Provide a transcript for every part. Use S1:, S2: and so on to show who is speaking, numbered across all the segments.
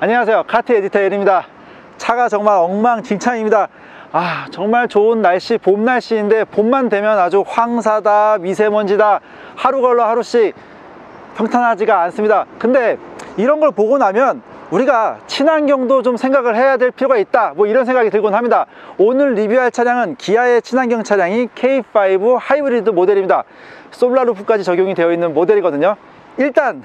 S1: 안녕하세요, 카트 에디터 엘입니다. 차가 정말 엉망진창입니다. 정말 좋은 날씨, 봄 날씨인데 봄만 되면 아주 황사다, 미세먼지다, 하루 걸러 하루씩 평탄하지가 않습니다. 근데 이런 걸 보고 나면 우리가 친환경도 좀 생각을 해야 될 필요가 있다, 이런 생각이 들곤 합니다. 오늘 리뷰할 차량은 기아의 친환경 차량인 K5 하이브리드 모델입니다. 솔라루프까지 적용이 되어 있는 모델이거든요. 일단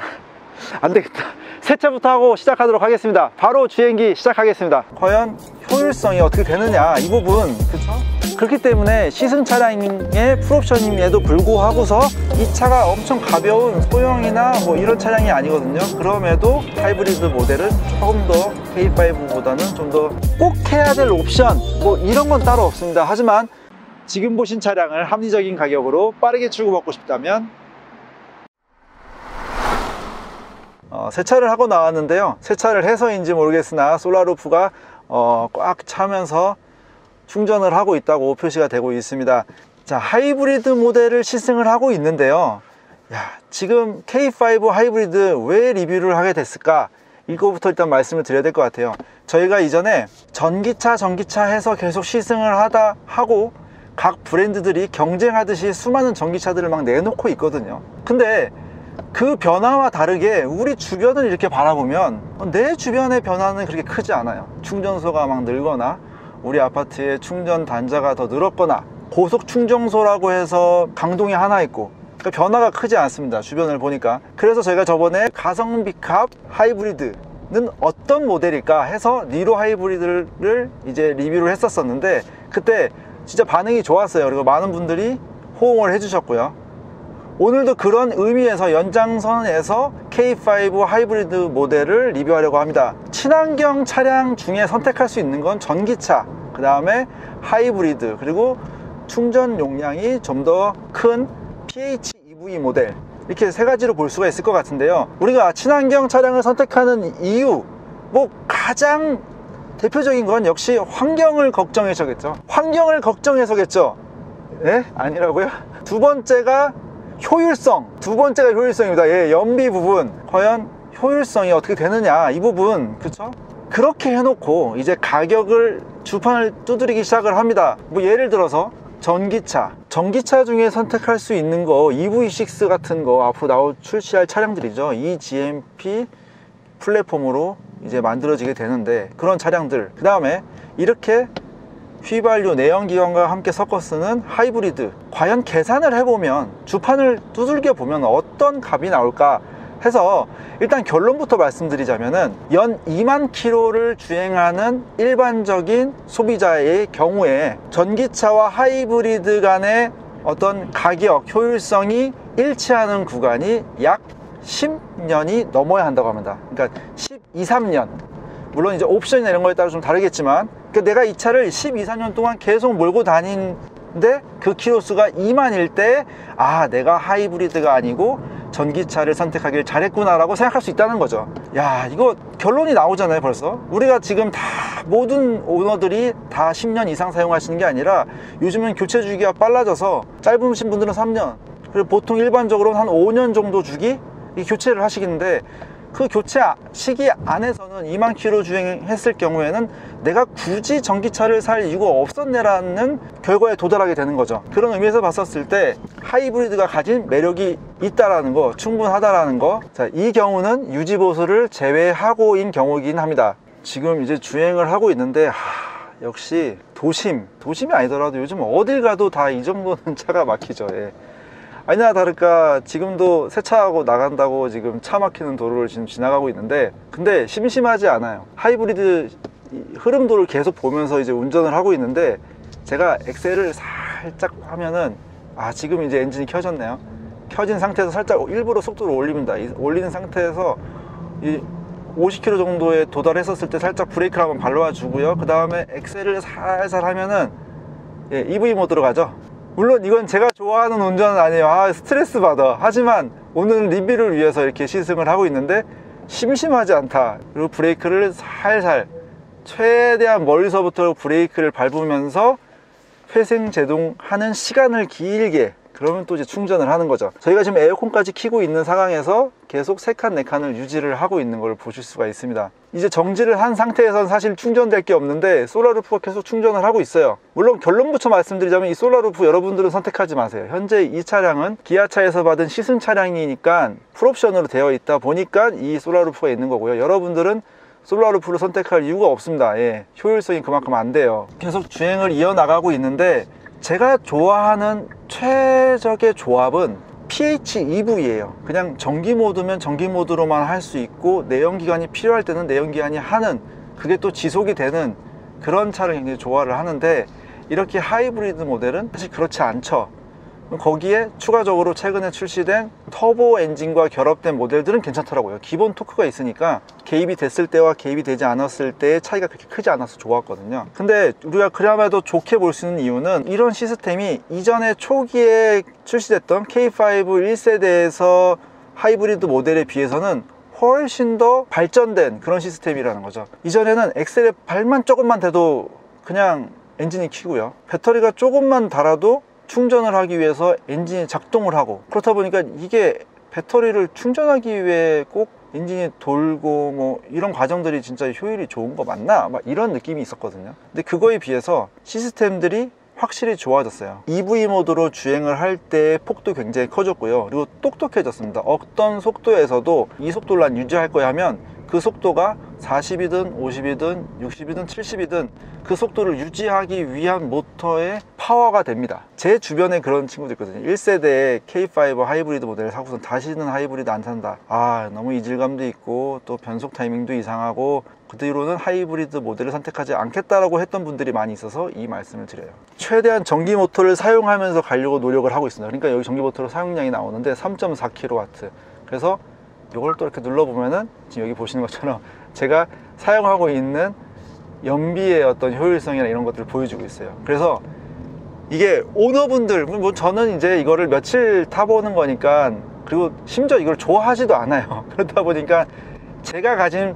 S1: 안되겠다, 세차부터 하고 시작하도록 하겠습니다. 바로 주행기 시작하겠습니다. 과연 효율성이 어떻게 되느냐, 이 부분, 그쵸? 그렇기 때문에 시승 차량의 풀옵션임에도 불구하고서 이 차가 엄청 가벼운 소형이나 이런 차량이 아니거든요. 그럼에도 하이브리드 모델은 조금 더 K5보다는 좀 더 꼭 해야 될 옵션 이런 건 따로 없습니다. 하지만 지금 보신 차량을 합리적인 가격으로 빠르게 출고받고 싶다면 세차를 하고 나왔는데요, 세차를 해서인지 모르겠으나 솔라루프가 꽉 차면서 충전을 하고 있다고 표시가 되고 있습니다. 자, 하이브리드 모델을 시승을 하고 있는데요, 지금 K5 하이브리드 왜 리뷰를 하게 됐을까, 이거부터 일단 말씀을 드려야 될 것 같아요. 저희가 이전에 전기차 해서 계속 시승을 하고 각 브랜드들이 경쟁하듯이 수많은 전기차들을 막 내놓고 있거든요. 근데 그 변화와 다르게 우리 주변을 이렇게 바라보면 내 주변의 변화는 그렇게 크지 않아요. 충전소가 막 늘거나 우리 아파트에 충전 단자가 더 늘었거나 고속 충전소라고 해서 강동이 하나 있고, 그러니까 변화가 크지 않습니다, 주변을 보니까. 그래서 저희가 저번에 가성비캅 하이브리드는 어떤 모델일까 해서 니로 하이브리드를 이제 리뷰를 했었는데, 그때 진짜 반응이 좋았어요. 그리고 많은 분들이 호응을 해주셨고요. 오늘도 그런 의미에서 연장선에서 K5 하이브리드 모델을 리뷰하려고 합니다. 친환경 차량 중에 선택할 수 있는 건 전기차, 그 다음에 하이브리드, 그리고 충전 용량이 좀 더 큰 PHEV 모델, 이렇게 세 가지로 볼 수가 있을 것 같은데요. 우리가 친환경 차량을 선택하는 이유, 가장 대표적인 건 역시 환경을 걱정해서겠죠. 환경을 걱정해서겠죠. 네? 아니라고요? 두 번째가 효율성입니다. 연비 부분, 과연 효율성이 어떻게 되느냐, 이 부분, 그쵸? 그렇게 해놓고 이제 가격을, 주판을 두드리기 시작을 합니다. 예를 들어서 전기차 중에 선택할 수 있는 거, EV6 같은 거 앞으로 출시할 차량들이죠. 이 GMP 플랫폼으로 이제 만들어지게 되는데, 그런 차량들, 그 다음에 이렇게 휘발유, 내연기관과 함께 섞어 쓰는 하이브리드, 과연 계산을 해보면, 주판을 두들겨 보면 어떤 값이 나올까 해서 일단 결론부터 말씀드리자면은, 연 2만 킬로를 주행하는 일반적인 소비자의 경우에 전기차와 하이브리드 간의 어떤 가격, 효율성이 일치하는 구간이 약 10년이 넘어야 한다고 합니다. 그러니까 12, 13년. 물론 이제 옵션이나 이런 거에 따라 좀 다르겠지만, 내가 이 차를 12, 14년 동안 계속 몰고 다니는데 그 키로수가 2만일 때, 내가 하이브리드가 아니고 전기차를 선택하길 잘했구나 라고 생각할 수 있다는 거죠. 이거 결론이 나오잖아요. 벌써 우리가 지금 다, 모든 오너들이 다 10년 이상 사용하시는 게 아니라 요즘은 교체 주기가 빨라져서 짧으신 분들은 3년, 그리고 보통 일반적으로는 한 5년 정도 주기 교체를 하시겠는데, 그 교체 시기 안에서는 2만 킬로 주행했을 경우에는 내가 굳이 전기차를 살 이유가 없었네라는 결과에 도달하게 되는 거죠. 그런 의미에서 봤었을 때 하이브리드가 가진 매력이 있다라는 거, 충분하다라는 거, 이 경우는 유지보수를 제외하고인 경우이긴 합니다. 지금 이제 주행을 하고 있는데 역시 도심이 아니더라도 요즘 어딜 가도 다 이 정도는 차가 막히죠. 아니나 다를까 지금도 세차하고 나간다고 지금 차 막히는 도로를 지금 지나가고 있는데, 근데 심심하지 않아요. 하이브리드 흐름도를 계속 보면서 이제 운전을 하고 있는데, 제가 엑셀을 살짝 하면은 지금 이제 엔진이 켜졌네요. 켜진 상태에서 살짝 일부러 속도를 올립니다. 올리는 상태에서 이 50km 정도에 도달했었을 때 살짝 브레이크를 한번 밟아 주고요. 그 다음에 엑셀을 살살 하면은 EV 모드로 가죠. 물론 이건 제가 좋아하는 운전은 아니에요. 스트레스 받아. 하지만 오늘 리뷰를 위해서 이렇게 시승을 하고 있는데 심심하지 않다. 그리고 브레이크를 살살, 최대한 멀리서부터 브레이크를 밟으면서 회생 제동하는 시간을 길게 그러면 또 이제 충전을 하는 거죠. 저희가 지금 에어컨까지 켜고 있는 상황에서 계속 3칸 4칸을 유지를 하고 있는 걸 보실 수가 있습니다. 이제 정지를 한 상태에서는 사실 충전될 게 없는데 솔라루프가 계속 충전을 하고 있어요. 물론 결론부터 말씀드리자면 이 솔라루프 여러분들은 선택하지 마세요. 현재 이 차량은 기아차에서 받은 시승 차량이니까 풀옵션으로 되어 있다 보니까 이 솔라루프가 있는 거고요. 여러분들은 솔라루프를 선택할 이유가 없습니다. 예, 효율성이 그만큼 안 돼요. 계속 주행을 이어나가고 있는데 제가 좋아하는 최적의 조합은 PHEV예요. 그냥 전기 모드면 전기 모드로만 할 수 있고 내연기관이 필요할 때는 내연기관이 하는, 그게 또 지속이 되는 그런 차를 굉장히 좋아를 하는데, 이렇게 하이브리드 모델은 사실 그렇지 않죠. 거기에 추가적으로 최근에 출시된 터보 엔진과 결합된 모델들은 괜찮더라고요. 기본 토크가 있으니까 개입이 됐을 때와 개입이 되지 않았을 때의 차이가 그렇게 크지 않아서 좋았거든요. 근데 우리가 그나마도 좋게 볼 수 있는 이유는 이런 시스템이 이전에 초기에 출시됐던 K5 1세대에서 하이브리드 모델에 비해서는 훨씬 더 발전된 그런 시스템이라는 거죠. 이전에는 엑셀에 발만 조금만 대도 그냥 엔진이 켜고요, 배터리가 조금만 달아도 충전을 하기 위해서 엔진이 작동을 하고, 그렇다 보니까 이게 배터리를 충전하기 위해 꼭 엔진이 돌고 뭐 이런 과정들이 진짜 효율이 좋은 거 맞나? 막 이런 느낌이 있었거든요. 근데 그거에 비해서 시스템들이 확실히 좋아졌어요. EV 모드로 주행을 할 때 폭도 굉장히 커졌고요. 그리고 똑똑해졌습니다. 어떤 속도에서도 이 속도를 난 유지할 거야 하면 그 속도가 40이든 50이든 60이든 70이든 그 속도를 유지하기 위한 모터의 파워가 됩니다. 제 주변에 그런 친구들 있거든요. 1세대의 K5 하이브리드 모델을 사고선 다시는 하이브리드 안 산다. 아, 너무 이질감도 있고 또 변속 타이밍도 이상하고 그 뒤로는 하이브리드 모델을 선택하지 않겠다라고 했던 분들이 많이 있어서 이 말씀을 드려요. 최대한 전기 모터를 사용하면서 가려고 노력을 하고 있습니다. 그러니까 여기 전기 모터로 사용량이 나오는데 3.4kW. 그래서 이걸 또 이렇게 눌러보면은 지금 여기 보시는 것처럼 제가 사용하고 있는 연비의 어떤 효율성이나 이런 것들을 보여주고 있어요. 그래서 이게 오너분들, 뭐 저는 이제 이거를 며칠 타보는 거니까, 그리고 심지어 이걸 좋아하지도 않아요. 그렇다 보니까 제가 가진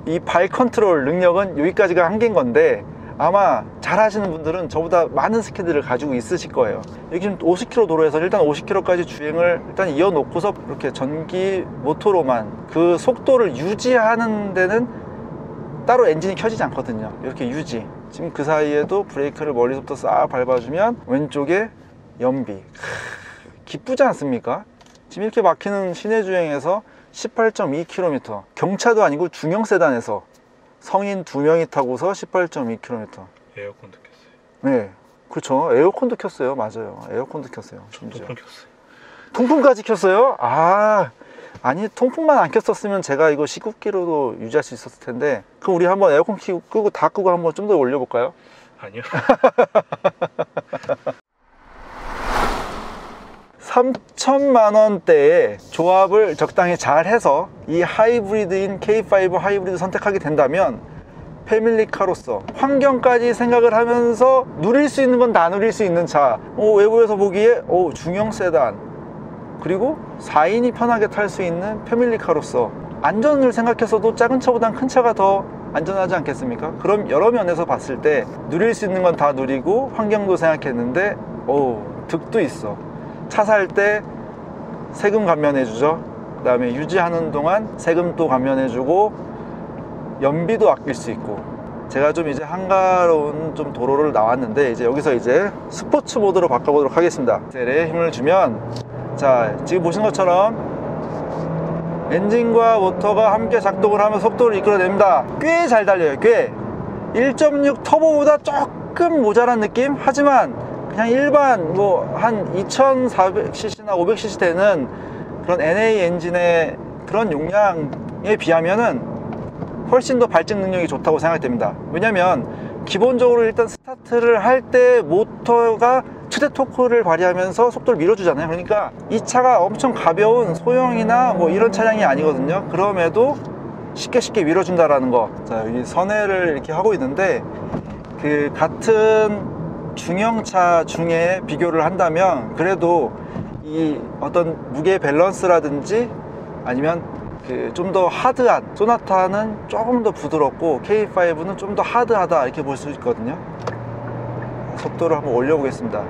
S1: 이 발 컨트롤 능력은 여기까지가 한계인 건데, 아마 잘 하시는 분들은 저보다 많은 스킬들을 가지고 있으실 거예요. 여기 지금 50km 도로에서 일단 50km까지 주행을 일단 이어놓고서 이렇게 전기 모터로만 그 속도를 유지하는 데는 따로 엔진이 켜지지 않거든요. 이렇게 유지. 지금 그 사이에도 브레이크를 멀리서부터 싹 밟아주면 왼쪽에 연비. 기쁘지 않습니까? 지금 이렇게 막히는 시내 주행에서 18.2km, 경차도 아니고 중형 세단에서 성인 2명이 타고서 18.2km.
S2: 에어컨도 켰어요.
S1: 네, 그렇죠. 에어컨도 켰어요. 맞아요. 에어컨도 켰어요.
S2: 통풍 켰어요.
S1: 통풍까지 켰어요? 아니 통풍만 안 켰었으면 제가 이거 19km도 유지할 수 있었을 텐데. 그럼 우리 한번 에어컨 끄고 다 끄고 한번 좀 더 올려볼까요?
S2: 아니요.
S1: 3천만 원대의 조합을 적당히 잘 해서 이 하이브리드인 K5 하이브리드 선택하게 된다면 패밀리카로서 환경까지 생각을 하면서 누릴 수 있는 건 다 누릴 수 있는 차, 외부에서 보기에 중형 세단, 그리고 4인이 편하게 탈 수 있는 패밀리카로서 안전을 생각해서도 작은 차보단 큰 차가 더 안전하지 않겠습니까? 그럼 여러 면에서 봤을 때 누릴 수 있는 건 다 누리고 환경도 생각했는데 득도 있어. 차 살 때 세금 감면해주죠. 그 다음에 유지하는 동안 세금도 감면해주고 연비도 아낄 수 있고. 제가 좀 이제 한가로운 좀 도로를 나왔는데 이제 여기서 이제 스포츠 모드로 바꿔보도록 하겠습니다. 엑셀에 힘을 주면, 자 지금 보시는 것처럼 엔진과 모터가 함께 작동을 하면 속도를 이끌어냅니다. 꽤 잘 달려요. 꽤 1.6 터보보다 조금 모자란 느낌? 하지만 그냥 일반 뭐 한 2400cc나 500cc 되는 그런 NA 엔진의 그런 용량에 비하면은 훨씬 더 발증 능력이 좋다고 생각됩니다. 왜냐면 기본적으로 일단 스타트를 할 때 모터가 최대 토크를 발휘하면서 속도를 밀어주잖아요. 그러니까 이 차가 엄청 가벼운 소형이나 뭐 이런 차량이 아니거든요. 그럼에도 쉽게 밀어준다라는 거. 자, 여기 선회를 이렇게 하고 있는데, 그 같은 중형차 중에 비교를 한다면 그래도 이 어떤 무게 밸런스라든지 아니면 그 좀 더 하드한 소나타는 조금 더 부드럽고 K5는 좀 더 하드하다 이렇게 볼 수 있거든요. 속도를 한번 올려보겠습니다.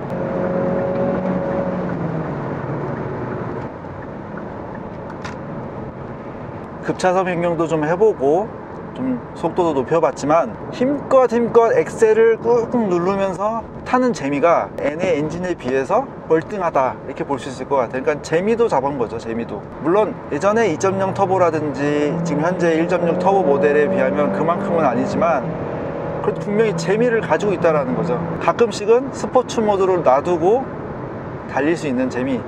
S1: 급차선 변경도 좀 해보고 좀 속도도 높여봤지만 힘껏 엑셀을 꾹꾹 누르면서 타는 재미가 N의 엔진에 비해서 월등하다 이렇게 볼 수 있을 것 같아요. 그러니까 재미도 잡은 거죠. 재미도. 물론 예전에 2.0 터보라든지 지금 현재 1.6 터보 모델에 비하면 그만큼은 아니지만 그래도 분명히 재미를 가지고 있다는 거죠. 가끔씩은 스포츠 모드로 놔두고 달릴 수 있는 재미,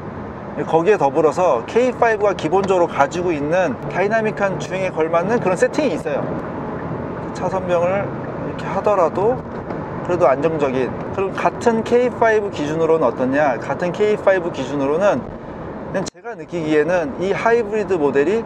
S1: 거기에 더불어서 K5가 기본적으로 가지고 있는 다이나믹한 주행에 걸맞는 그런 세팅이 있어요. 차선병을 이렇게 하더라도 그래도 안정적인. 그럼 같은 K5 기준으로는 어떠냐, 같은 K5 기준으로는 그냥 제가 느끼기에는 이 하이브리드 모델이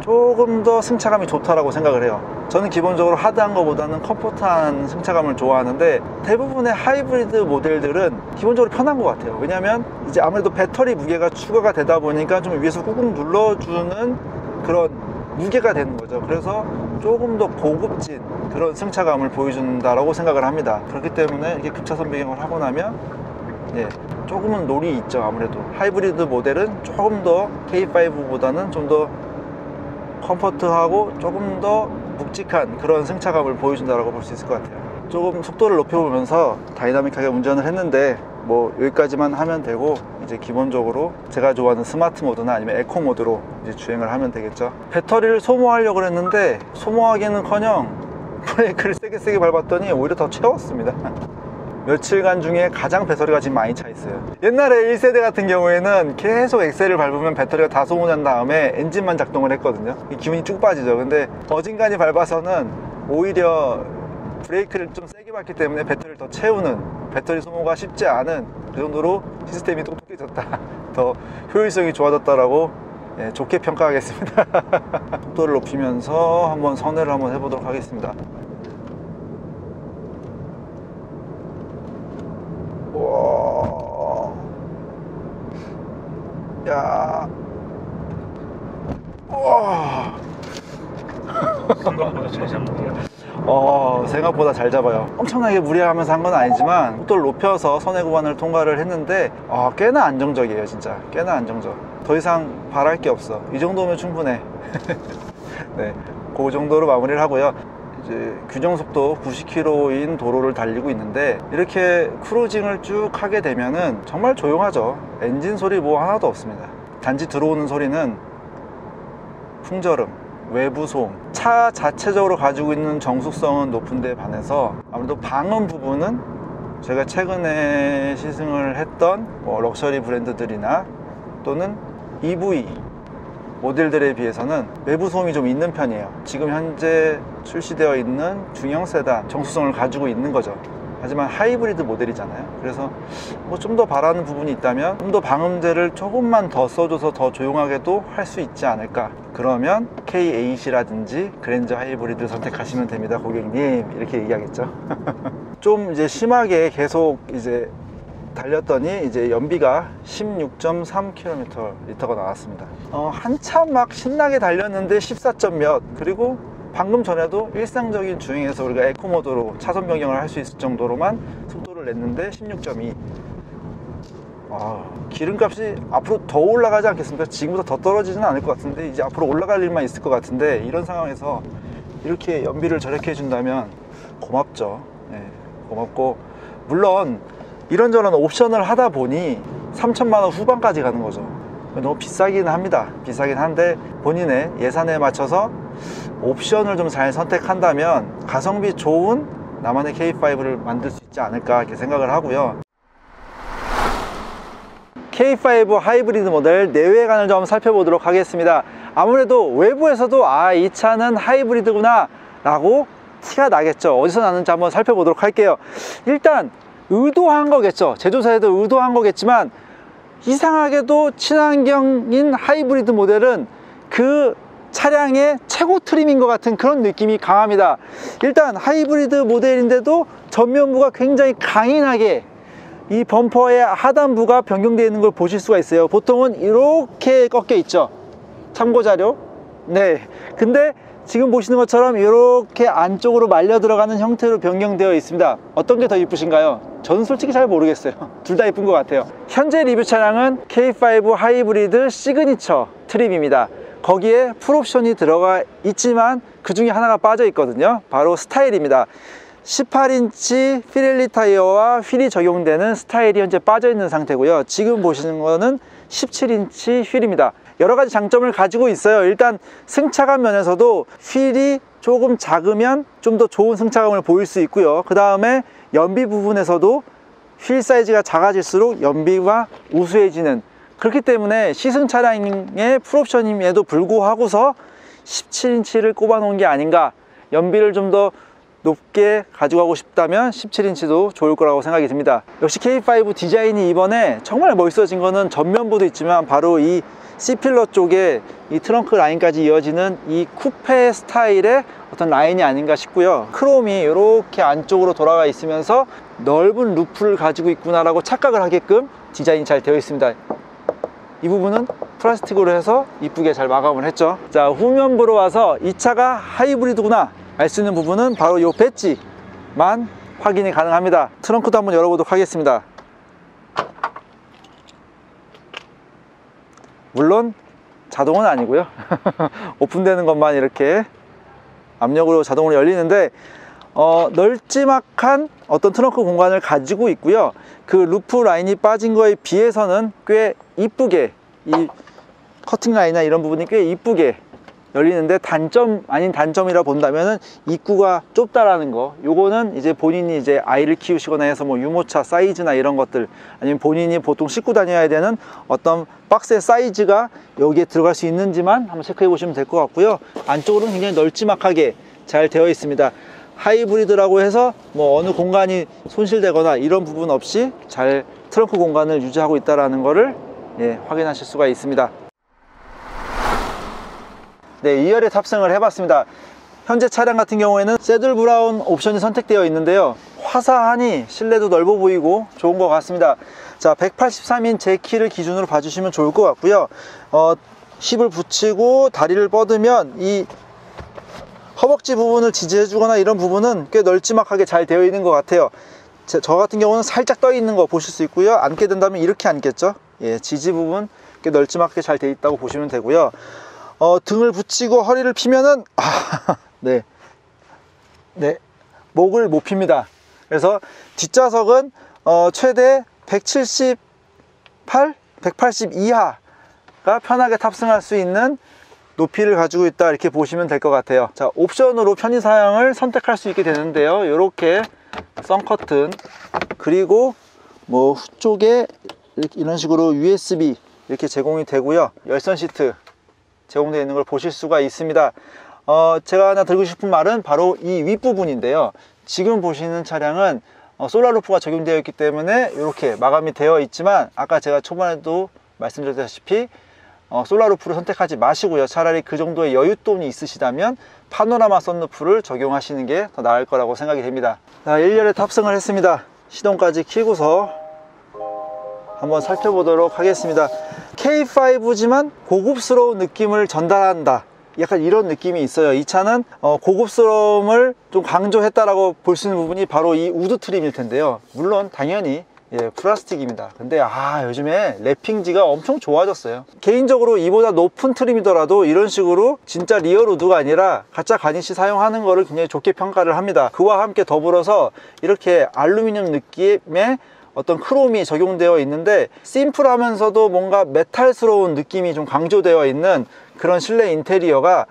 S1: 조금 더 승차감이 좋다라고 생각을 해요. 저는 기본적으로 하드한 것보다는 컴포트한 승차감을 좋아하는데 대부분의 하이브리드 모델들은 기본적으로 편한 것 같아요. 왜냐하면 이제 아무래도 배터리 무게가 추가가 되다 보니까 좀 위에서 꾹꾹 눌러주는 그런 무게가 되는 거죠. 그래서 조금 더 고급진 그런 승차감을 보여준다라고 생각을 합니다. 그렇기 때문에 이렇게 급차선 배경을 하고 나면 조금은 롤이 있죠. 아무래도 하이브리드 모델은 조금 더 K5보다는 좀 더 컴포트하고 조금 더 묵직한 그런 승차감을 보여준다고 볼 수 있을 것 같아요. 조금 속도를 높여보면서 다이나믹하게 운전을 했는데 뭐 여기까지만 하면 되고, 이제 기본적으로 제가 좋아하는 스마트 모드나 아니면 에코 모드로 이제 주행을 하면 되겠죠. 배터리를 소모하려고 했는데 소모하기는커녕 브레이크를 세게 밟았더니 오히려 더 채웠습니다. 며칠간 중에 가장 배터리가 지금 많이 차 있어요. 옛날에 1세대 같은 경우에는 계속 엑셀을 밟으면 배터리가 다 소모된 다음에 엔진만 작동을 했거든요. 기운이 쭉 빠지죠. 근데 어진간히 밟아서는 오히려 브레이크를 좀 세게 밟기 때문에 배터리를 더 채우는, 배터리 소모가 쉽지 않은 그 정도로 시스템이 똑똑해졌다, 더 효율성이 좋아졌다라고 좋게 평가하겠습니다. 속도를 높이면서 한번 선회를 한번 해보도록 하겠습니다. 와, 야, 와,
S2: 생각보다 잘 잡네요.
S1: 생각보다 잘 잡아요. 엄청나게 무리하면서 한 건 아니지만 속도를 높여서 선회 구간을 통과를 했는데 꽤나 안정적이에요. 진짜 꽤나 안정적. 더 이상 바랄 게 없어. 이 정도면 충분해. 네, 그 정도로 마무리를 하고요. 이제 규정속도 90km인 도로를 달리고 있는데 이렇게 크루징을 쭉 하게 되면은 정말 조용하죠. 엔진 소리 뭐 하나도 없습니다. 단지 들어오는 소리는 풍절음, 외부 소음, 차 자체적으로 가지고 있는 정숙성은 높은데 반해서 아무래도 방음 부분은 제가 최근에 시승을 했던 럭셔리 브랜드들이나 또는 EV 모델들에 비해서는 외부 소음이 좀 있는 편이에요. 지금 현재 출시되어 있는 중형 세단 정수성을 가지고 있는 거죠. 하지만 하이브리드 모델이잖아요. 그래서 뭐 좀 더 바라는 부분이 있다면 좀 더 방음제를 조금만 더 써줘서 더 조용하게도 할 수 있지 않을까. 그러면 K8이라든지 그랜저 하이브리드를 선택하시면 됩니다, 고객님. 이렇게 얘기하겠죠. 좀 이제 심하게 계속 이제 달렸더니 이제 연비가 16.3km 리터가 나왔습니다. 한참 막 신나게 달렸는데 14점 몇, 그리고 방금 전에도 일상적인 주행에서 우리가 에코 모드로 차선 변경을 할 수 있을 정도로만 속도를 냈는데 16.2. 기름값이 앞으로 더 올라가지 않겠습니까? 지금보다 더 떨어지지는 않을 것 같은데 이제 앞으로 올라갈 일만 있을 것 같은데, 이런 상황에서 이렇게 연비를 저렇게 해준다면 고맙죠. 고맙고, 물론 이런저런 옵션을 하다 보니 3천만원 후반까지 가는 거죠. 너무 비싸긴 합니다. 비싸긴 한데 본인의 예산에 맞춰서 옵션을 좀 잘 선택한다면 가성비 좋은 나만의 K5를 만들 수 있지 않을까 이렇게 생각을 하고요. K5 하이브리드 모델 내외관을 좀 살펴보도록 하겠습니다. 아무래도 외부에서도 이 차는 하이브리드구나 라고 티가 나겠죠. 어디서 나는지 한번 살펴보도록 할게요. 일단 의도한 거겠죠. 제조사에도 의도한 거겠지만 이상하게도 친환경인 하이브리드 모델은 그 차량의 최고 트림인 것 같은 그런 느낌이 강합니다. 일단 하이브리드 모델인데도 전면부가 굉장히 강인하게 이 범퍼의 하단부가 변경되어 있는 걸 보실 수가 있어요. 보통은 이렇게 꺾여 있죠. 참고자료. 근데 지금 보시는 것처럼 이렇게 안쪽으로 말려 들어가는 형태로 변경되어 있습니다. 어떤 게 더 이쁘신가요? 저는 솔직히 잘 모르겠어요. 둘 다 이쁜 것 같아요. 현재 리뷰 차량은 K5 하이브리드 시그니처 트림입니다. 거기에 풀옵션이 들어가 있지만 그 중에 하나가 빠져 있거든요. 바로 스타일입니다. 18인치 피렐리 타이어와 휠이 적용되는 스타일이 현재 빠져 있는 상태고요. 지금 보시는 거는 17인치 휠입니다. 여러 가지 장점을 가지고 있어요. 일단 승차감 면에서도 휠이 조금 작으면 좀 더 좋은 승차감을 보일 수 있고요. 그 다음에 연비 부분에서도 휠 사이즈가 작아질수록 연비가 우수해지는, 그렇기 때문에 시승 차량의 풀옵션임에도 불구하고서 17인치를 꼽아 놓은 게 아닌가. 연비를 좀 더 높게 가져가고 싶다면 17인치도 좋을 거라고 생각이 듭니다. 역시 K5 디자인이 이번에 정말 멋있어진 거는 전면부도 있지만 바로 이 C필러 쪽에 이 트렁크 라인까지 이어지는 이 쿠페 스타일의 어떤 라인이 아닌가 싶고요. 크롬이 이렇게 안쪽으로 돌아가 있으면서 넓은 루프를 가지고 있구나 라고 착각을 하게끔 디자인이 잘 되어 있습니다. 이 부분은 플라스틱으로 해서 이쁘게 잘 마감을 했죠. 자, 후면부로 와서 이 차가 하이브리드구나 알 수 있는 부분은 바로 이 배지만 확인이 가능합니다. 트렁크도 한번 열어보도록 하겠습니다. 물론 자동은 아니고요. 오픈되는 것만 이렇게 압력으로 자동으로 열리는데 널찍한 어떤 트렁크 공간을 가지고 있고요. 그 루프 라인이 빠진 거에 비해서는 꽤 이쁘게, 이 커팅 라인이나 이런 부분이 꽤 이쁘게 열리는데, 단점 아닌 단점이라 본다면은 입구가 좁다라는 거. 요거는 이제 본인이 이제 아이를 키우시거나 해서 뭐 유모차 사이즈나 이런 것들, 아니면 본인이 보통 싣고 다녀야 되는 어떤 박스의 사이즈가 여기에 들어갈 수 있는지만 한번 체크해 보시면 될 것 같고요. 안쪽으로는 굉장히 널찍하게 잘 되어 있습니다. 하이브리드라고 해서 뭐 어느 공간이 손실되거나 이런 부분 없이 잘 트렁크 공간을 유지하고 있다는 것을 확인하실 수가 있습니다. 네, 2열에 탑승을 해봤습니다. 현재 차량 같은 경우에는 새들 브라운 옵션이 선택되어 있는데요. 화사하니 실내도 넓어 보이고 좋은 것 같습니다. 자, 183인 제 키를 기준으로 봐주시면 좋을 것 같고요. 힙을 붙이고 다리를 뻗으면 이 허벅지 부분을 지지해 주거나 이런 부분은 꽤 널찍하게 잘 되어 있는 것 같아요. 저 같은 경우는 살짝 떠 있는 거 보실 수 있고요. 앉게 된다면 이렇게 앉겠죠. 예, 지지 부분 꽤 널찍하게 잘 되어 있다고 보시면 되고요. 등을 붙이고 허리를 피면은 네, 목을 못 핍니다. 그래서 뒷좌석은 최대 178, 180 이하가 편하게 탑승할 수 있는 높이를 가지고 있다, 이렇게 보시면 될 것 같아요. 자, 옵션으로 편의 사양을 선택할 수 있게 되는데요. 이렇게 썬커튼, 그리고 뭐 후쪽에 이런 식으로 USB 이렇게 제공이 되고요. 열선 시트 제공되어 있는 걸 보실 수가 있습니다. 제가 하나 드리고 싶은 말은 바로 이 윗부분인데요. 지금 보시는 차량은 솔라루프가 적용되어 있기 때문에 이렇게 마감이 되어 있지만, 아까 제가 초반에도 말씀드렸다시피 솔라루프를 선택하지 마시고요. 차라리 그 정도의 여윳돈이 있으시다면 파노라마 썬루프를 적용하시는 게 더 나을 거라고 생각이 됩니다. 자, 1열에 탑승을 했습니다. 시동까지 켜고서 한번 살펴보도록 하겠습니다. K5지만 고급스러운 느낌을 전달한다, 약간 이런 느낌이 있어요. 이 차는 고급스러움을 좀 강조했다라고 볼 수 있는 부분이 바로 이 우드 트림일 텐데요. 물론 당연히 플라스틱입니다. 근데 요즘에 랩핑지가 엄청 좋아졌어요. 개인적으로 이보다 높은 트림이더라도 이런 식으로 진짜 리얼 우드가 아니라 가짜 가니쉬 사용하는 거를 굉장히 좋게 평가를 합니다. 그와 함께 더불어서 이렇게 알루미늄 느낌의 어떤 크롬이 적용되어 있는데, 심플하면서도 뭔가 메탈스러운 느낌이 좀 강조되어 있는 그런 실내 인테리어가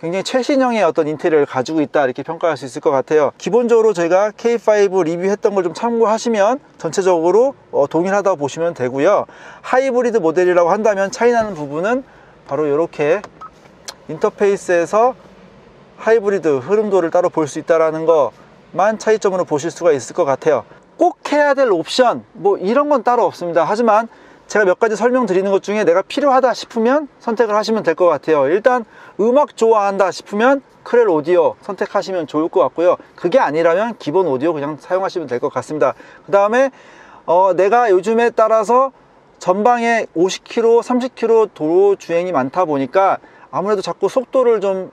S1: 굉장히 최신형의 어떤 인테리어를 가지고 있다, 이렇게 평가할 수 있을 것 같아요. 기본적으로 제가 K5 리뷰했던 걸 좀 참고하시면 전체적으로 동일하다고 보시면 되고요. 하이브리드 모델이라고 한다면 차이나는 부분은 바로 이렇게 인터페이스에서 하이브리드 흐름도를 따로 볼 수 있다는 것만 차이점으로 보실 수가 있을 것 같아요. 꼭 해야 될 옵션 뭐 이런 건 따로 없습니다. 하지만 제가 몇 가지 설명드리는 것 중에 내가 필요하다 싶으면 선택을 하시면 될 것 같아요. 일단 음악 좋아한다 싶으면 크렐 오디오 선택하시면 좋을 것 같고요. 그게 아니라면 기본 오디오 그냥 사용하시면 될 것 같습니다. 그 다음에 내가 요즘에 따라서 전방에 50km, 30km 도로 주행이 많다 보니까 아무래도 자꾸 속도를 좀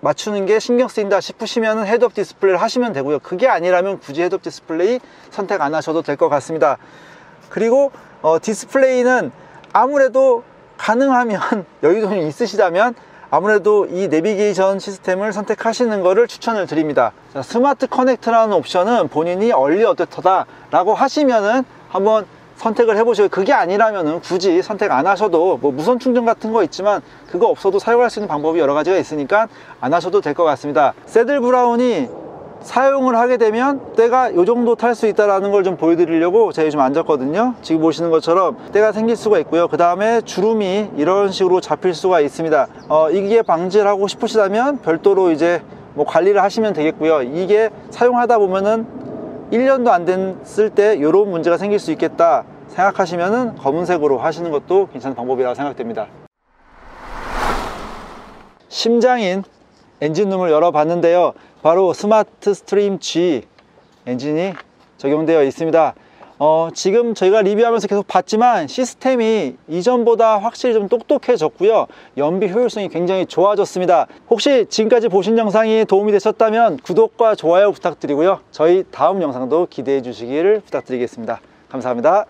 S1: 맞추는 게 신경 쓰인다 싶으시면 헤드업 디스플레이를 하시면 되고요. 그게 아니라면 굳이 헤드업 디스플레이 선택 안 하셔도 될 것 같습니다. 그리고 디스플레이는 아무래도 가능하면 여유도 있으시다면 아무래도 이 내비게이션 시스템을 선택하시는 것을 추천을 드립니다. 자, 스마트 커넥트라는 옵션은 본인이 얼리 어댑터다 라고 하시면은 한번 선택을 해보시고, 그게 아니라면은 굳이 선택 안 하셔도, 뭐 무선 충전 같은 거 있지만 그거 없어도 사용할 수 있는 방법이 여러 가지가 있으니까 안 하셔도 될 것 같습니다. 새들 브라운이 사용을 하게 되면 때가 요 정도 탈 수 있다는 걸 좀 보여드리려고 제가 좀 앉았거든요. 지금 보시는 것처럼 때가 생길 수가 있고요. 그 다음에 주름이 이런 식으로 잡힐 수가 있습니다. 이게 방지를 하고 싶으시다면 별도로 이제 뭐 관리를 하시면 되겠고요. 이게 사용하다 보면은 1년도 안 됐을 때 이런 문제가 생길 수 있겠다 생각하시면은 검은색으로 하시는 것도 괜찮은 방법이라고 생각됩니다. 심장인 엔진룸을 열어봤는데요. 바로 스마트 스트림 G 엔진이 적용되어 있습니다. 지금 저희가 리뷰하면서 계속 봤지만 시스템이 이전보다 확실히 좀 똑똑해졌고요. 연비 효율성이 굉장히 좋아졌습니다. 혹시 지금까지 보신 영상이 도움이 되셨다면 구독과 좋아요 부탁드리고요. 저희 다음 영상도 기대해 주시기를 부탁드리겠습니다. 감사합니다.